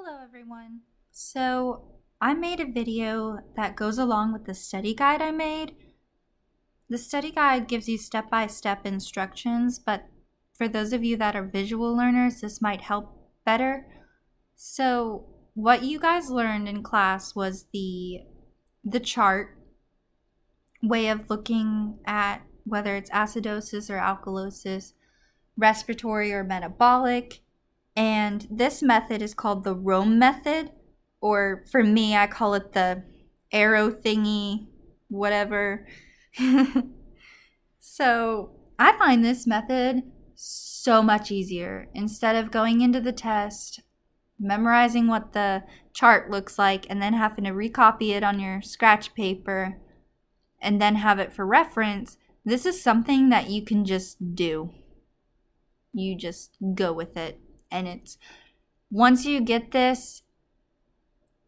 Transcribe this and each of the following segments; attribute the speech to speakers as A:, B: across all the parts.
A: Hello everyone. So I made a video that goes along with the study guide I made. The study guide gives you step-by-step instructions, but for those of you that are visual learners, this might help better. So what you guys learned in class was the chart way of looking at whether it's acidosis or alkalosis, respiratory or metabolic. And this method is called the Rome method, or for me, I call it the arrow thingy, whatever. So I find this method so much easier. Instead of going into the test, memorizing what the chart looks like, and then having to recopy it on your scratch paper, and then have it for reference, this is something that you can just do. You just go with it. And it's, once you get this,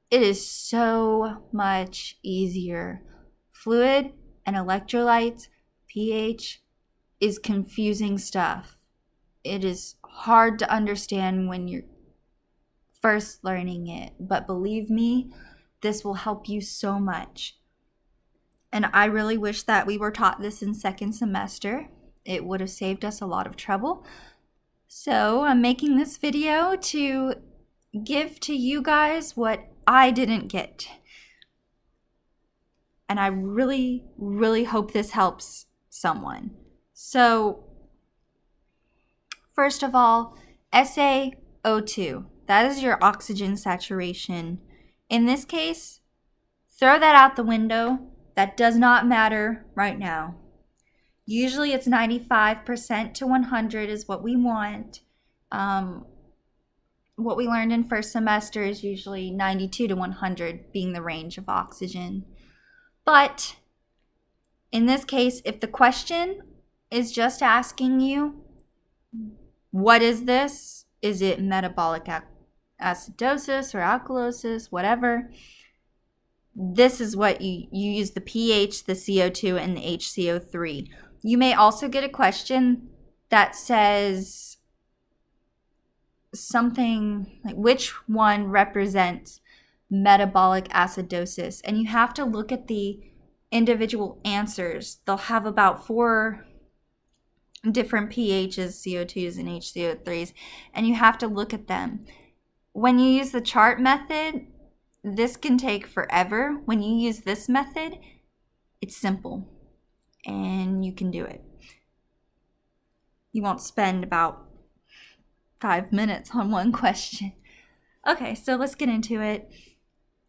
A: it is so much easier. Fluid and electrolytes, pH, is confusing stuff. It is hard to understand when you're first learning it. But believe me, this will help you so much. And I really wish that we were taught this in second semester. It would have saved us a lot of trouble. So I'm making this video to give to you guys what I didn't get. And I really, really hope this helps someone. So first of all, SaO2. That is your oxygen saturation. In this case, throw that out the window. That does not matter right now. Usually it's 95% to 100 is what we want. What we learned in first semester is usually 92 to 100 being the range of oxygen. But in this case, if the question is just asking you, what is this? Is it metabolic acidosis or alkalosis, whatever? This is what you use: the pH, the CO2, and the HCO3. You may also get a question that says something like, which one represents metabolic acidosis? And you have to look at the individual answers. They'll have about 4 different pHs, CO2s, and HCO3s, and you have to look at them. When you use the chart method, this can take forever. When you use this method, it's simple. And you can do it. You won't spend about 5 minutes on one question. Okay, so let's get into it.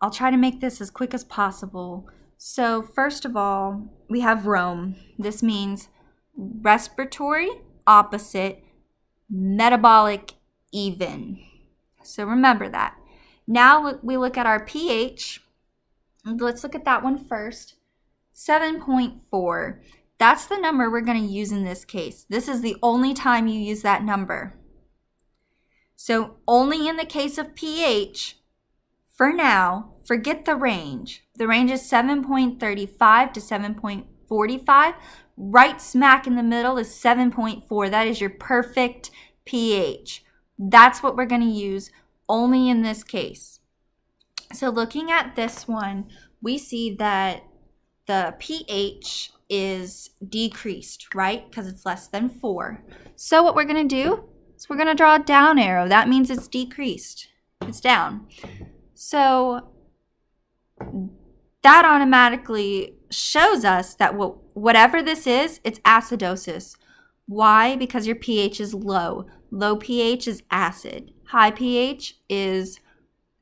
A: I'll try to make this as quick as possible. So first of all, we have Rome. This means respiratory opposite, metabolic even. So remember that. Now we look at our pH. Let's look at that one first. 7.4. That's the number we're going to use in this case. This is the only time you use that number. So only in the case of pH, for now, forget the range. The range is 7.35 to 7.45. Right smack in the middle is 7.4. That is your perfect pH. That's what we're going to use only in this case. So looking at this one, we see that the pH is decreased, right? Because it's less than 4. So what we're going to do is we're going to draw a down arrow. That means it's decreased. It's down. So that automatically shows us that whatever this is, it's acidosis. Why? Because your pH is low. Low pH is acid. High pH is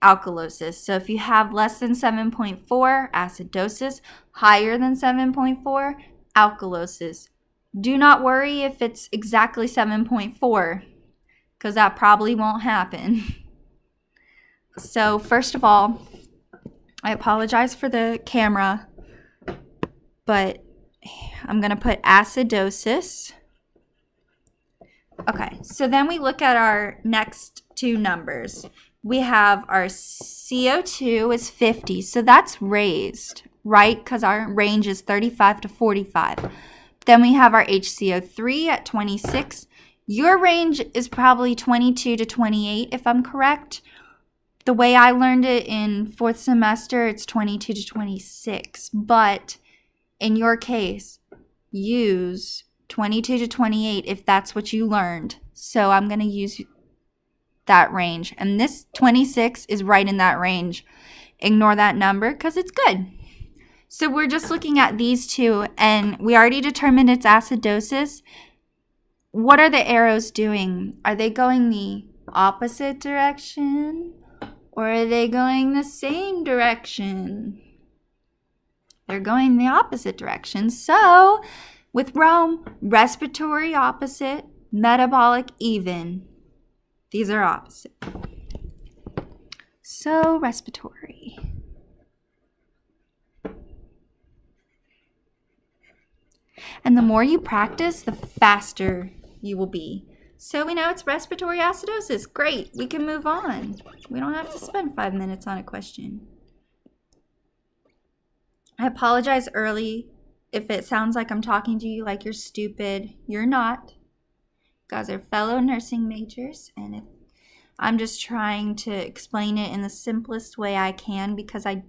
A: alkalosis. So if you have less than 7.4, acidosis, higher than 7.4, alkalosis. Do not worry if it's exactly 7.4, because that probably won't happen. So first of all, I apologize for the camera, but I'm going to put acidosis. Okay, so then we look at our next 2 numbers. We have our CO2 is 50, so that's raised, right? Because our range is 35 to 45. Then we have our HCO3 at 26. Your range is probably 22 to 28, if I'm correct. the way I learned it in 4th semester, it's 22 to 26. But in your case, use 22 to 28 if that's what you learned. So I'm going to use that range. And this 26 is right in that range. Ignore that number because it's good. So we're just looking at these two, and we already determined it's acidosis. What are the arrows doing? Are they going the opposite direction? Or are they going the same direction? They're going the opposite direction. So, with Rome, respiratory opposite, metabolic even. These are opposite. So, respiratory. And the more you practice, the faster you will be. So we know it's respiratory acidosis. Great, we can move on. We don't have to spend 5 minutes on a question. I apologize early if it sounds like I'm talking to you like you're stupid. You're not. You guys are fellow nursing majors, and I'm just trying to explain it in the simplest way I can because I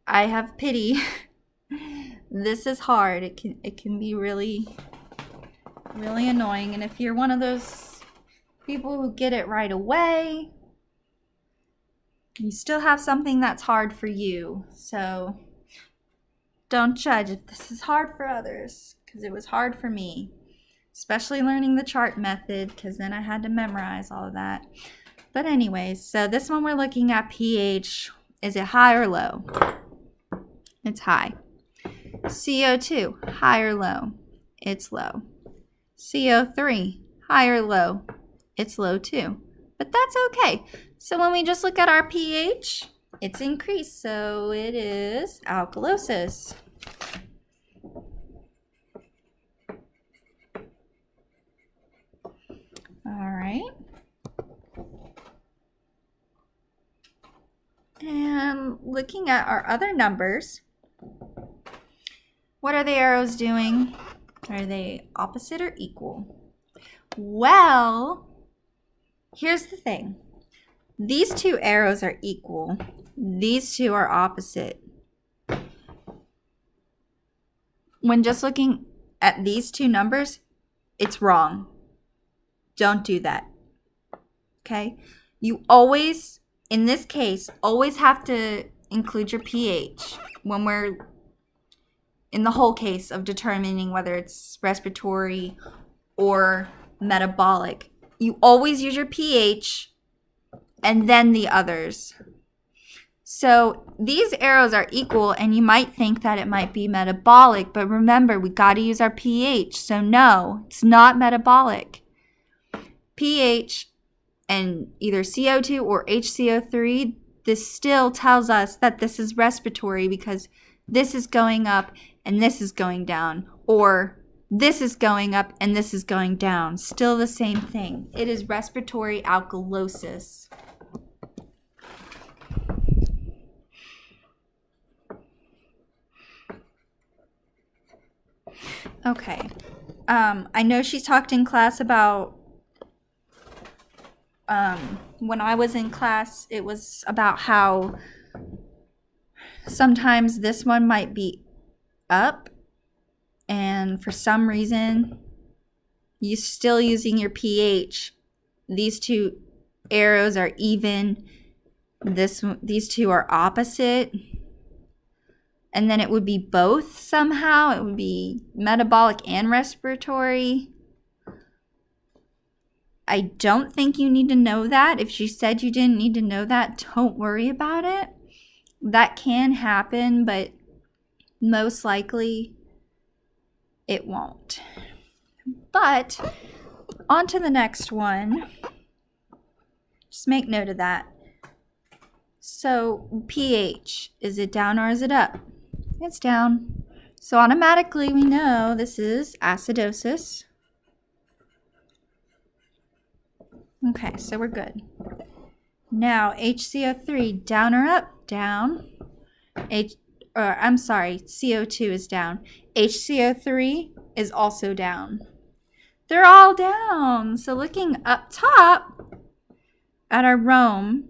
A: have pity. This is hard. It can be really annoying, and if you're one of those people who get it right away, you still have something that's hard for you. So don't judge if this is hard for others, because it was hard for me, especially learning the chart method, because then I had to memorize all of that. But anyways, so this one we're looking at pH. Is it high or low? It's high. CO2, high or low? It's low. CO3, high or low? It's low too. But that's okay. So when we just look at our pH, it's increased. So it is alkalosis. All right. And looking at our other numbers, what are the arrows doing? Are they opposite or equal? Well, here's the thing. These two arrows are equal. These two are opposite. When just looking at these two numbers, it's wrong. Don't do that. Okay? You always, in this case, always have to include your pH when we're in the whole case of determining whether it's respiratory or metabolic. You always use your pH and then the others. So these arrows are equal, and you might think that it might be metabolic, but remember, we got to use our pH. So no, it's not metabolic. pH and either CO2 or HCO3, this still tells us that this is respiratory because this is going up and this is going down, or this is going up and this is going down. Still the same thing. It is respiratory alkalosis. Okay. I know she talked in class about when I was in class, it was about how sometimes this one might be up, and for some reason you're still using your pH. These two arrows are even. These two are opposite. And then it would be both somehow. It would be metabolic and respiratory. I don't think you need to know that. If she said you didn't need to know that, don't worry about it. That can happen, but most likely it won't. But on to the next one. Just make note of that. So pH, is it down or is it up? It's down. So automatically we know this is acidosis. Okay, so we're good. Now HCO3, down or up? Down. CO2 is down. HCO3 is also down. They're all down. So looking up top, at our Rome,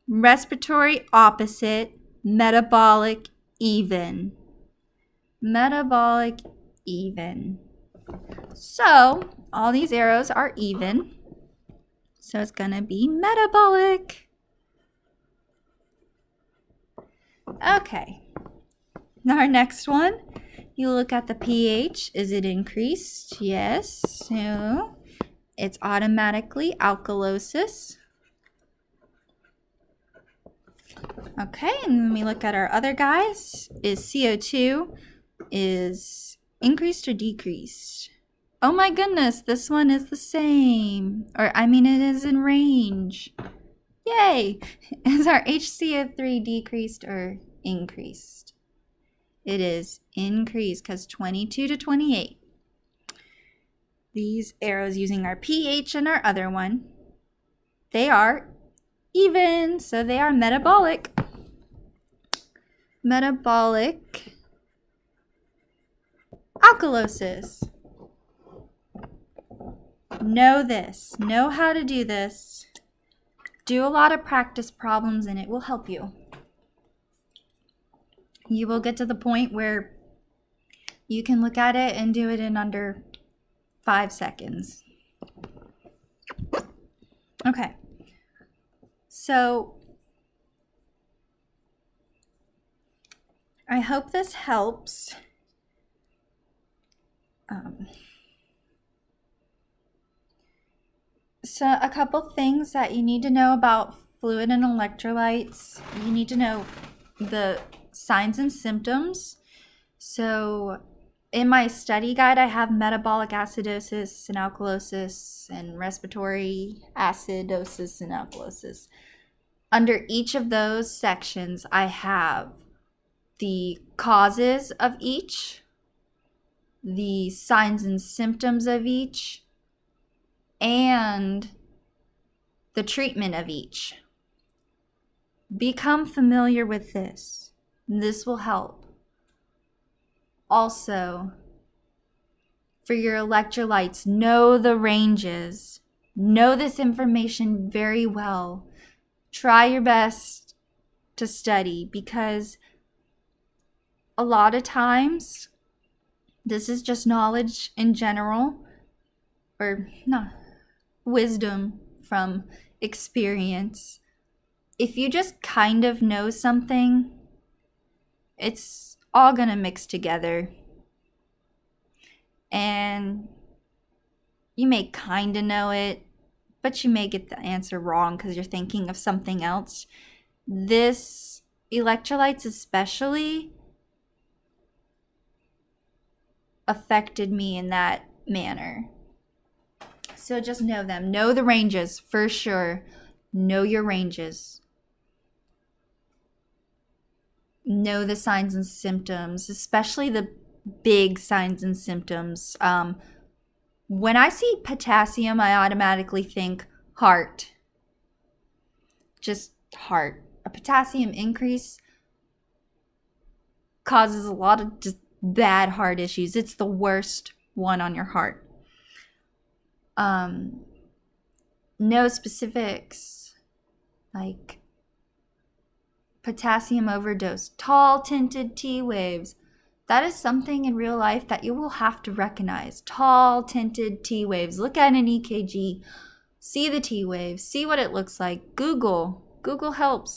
A: respiratory opposite, metabolic even. Metabolic even. So all these arrows are even. So it's going to be metabolic. Okay. Now our next one, you look at the pH. Is it increased? Yes. So it's automatically alkalosis. Okay, and then we look at our other guys. Is CO2 is increased or decreased? Oh my goodness, this one is the same. Or I mean, it is in range. Yay! Is our HCO3 decreased or increased? It is increased because 22 to 28. These arrows using our pH and our other one, they are even, so they are metabolic. Metabolic alkalosis. Know this. Know how to do this. Do a lot of practice problems and it will help you. You will get to the point where you can look at it and do it in under 5 seconds. Okay. So I hope this helps. So a couple things that you need to know about fluid and electrolytes. You need to know the signs and symptoms. So in my study guide, I have metabolic acidosis and alkalosis and respiratory acidosis and alkalosis. Under each of those sections, I have the causes of each, the signs and symptoms of each, and the treatment of each. Become familiar with this. This will help. Also, for your electrolytes, know the ranges. Know this information very well. Try your best to study because a lot of times this is just knowledge in general, or not wisdom from experience. If you just kind of know something, it's all gonna mix together. And you may kind of know it, but you may get the answer wrong because you're thinking of something else. This electrolytes especially affected me in that manner. So just know them. Know the ranges for sure. Know your ranges. Know the signs and symptoms, especially the big signs and symptoms. When I see potassium, I automatically think heart. Just heart. A potassium increase causes a lot of just bad heart issues. It's the worst one on your heart. No specifics like potassium overdose, tall tinted T waves. That is something in real life that you will have to recognize. Tall tinted T waves. Look at an EKG, see the T waves, see what it looks like. Google helps.